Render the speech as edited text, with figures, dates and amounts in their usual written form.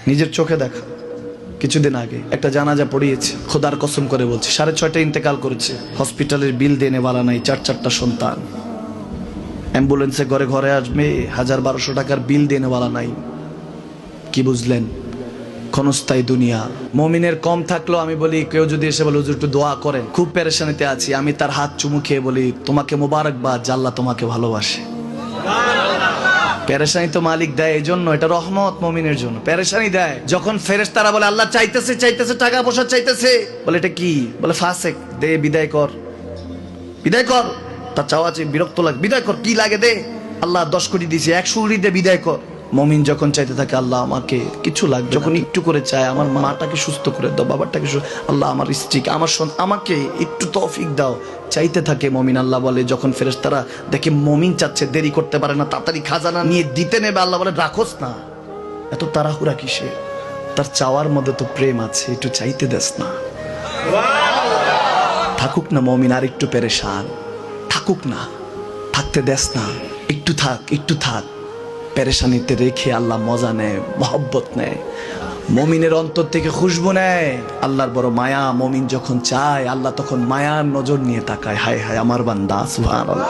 নিজের চোখে দেখা। কিছুদিন আগে একটা জানাজা পড়িয়েছে, খোদার কসম করে বলছে 6:30 ইন্তেকাল করেছে। হসপিটালের বিল দেনে বালা নাই, 4-4টা সন্তান। অ্যাম্বুলেন্সে ঘরে ঘরে আসবে, 1000-1200 টাকার বিল দেনে বালা নাই। কি বুঝলেন? ক্ষণস্থায়ী দুনিয়া। মুমিনের কম থাকলেও আমি বলি, কেউ যদি এসে বলে হুজুর একটু দোয়া করেন, খুব পেরেশানিতে আছি, আমি তার হাত চুমু খেয়ে বলি তোমাকে মোবারকবাদ, আল্লাহ তোমাকে ভালোবাসে। পেরেশানি তো মালিক দেয়, এই জন্য এটা রহমত মুমিনের জন্য। পেরেশানি দেয় যখন ফেরেশতারা বলে আল্লাহ চাইতেছে চাইতেছে, টাকা পয়সা চাইতেছে, বলে এটা কি? বলে ফাসেক, দে বিদায় কর, বিদায় কর। তার চাওয়া আছে, বিরক্ত লাগে, বিদায় কর, কি লাগে দে। আল্লাহ 10 কোটি দিয়েছে, 100 কোটি দিয়ে বিদায় কর। মুমিন যখন চাইতে থাকে আল্লাহ আমাকে কিছু লাগবে, যখন একটু করে চায় আমার মাটাকে সুস্থ করে দাও, বাবাটাকে আল্লাহ আমার স্ত্রীকে, আমার আমাকে একটু তৌফিক দাও, চাইতে থাকে মুমিন। আল্লাহ বলে যখন ফেরেশতারা দেখে মুমিন চাচ্ছে, দেরি করতে পারে না, তাড়াতাড়ি খাজানা নিয়ে দিতে নেবে, আল্লাহ বলে রাখোস না, এত তাড়াহুড়া কিসে? তার চাওয়ার মধ্যে তো প্রেম আছে, একটু চাইতে দেস না। থাকুক না মুমিন আর একটু পেরেশান, থাকুক না, থাকতে দেস না, একটু থাক, একটু থাক। পেরেশানিতে রেখে আল্লাহ মজা নেয়, মহব্বত নেয়, মুমিনের অন্তর থেকে খুশবু নেয়। আল্লাহর বড় মায়া, মুমিন যখন চায় আল্লাহ তখন মায়ার নজর নিয়ে তাকায়, হায় হায় আমার বান্দা, সুবহানাল্লাহ।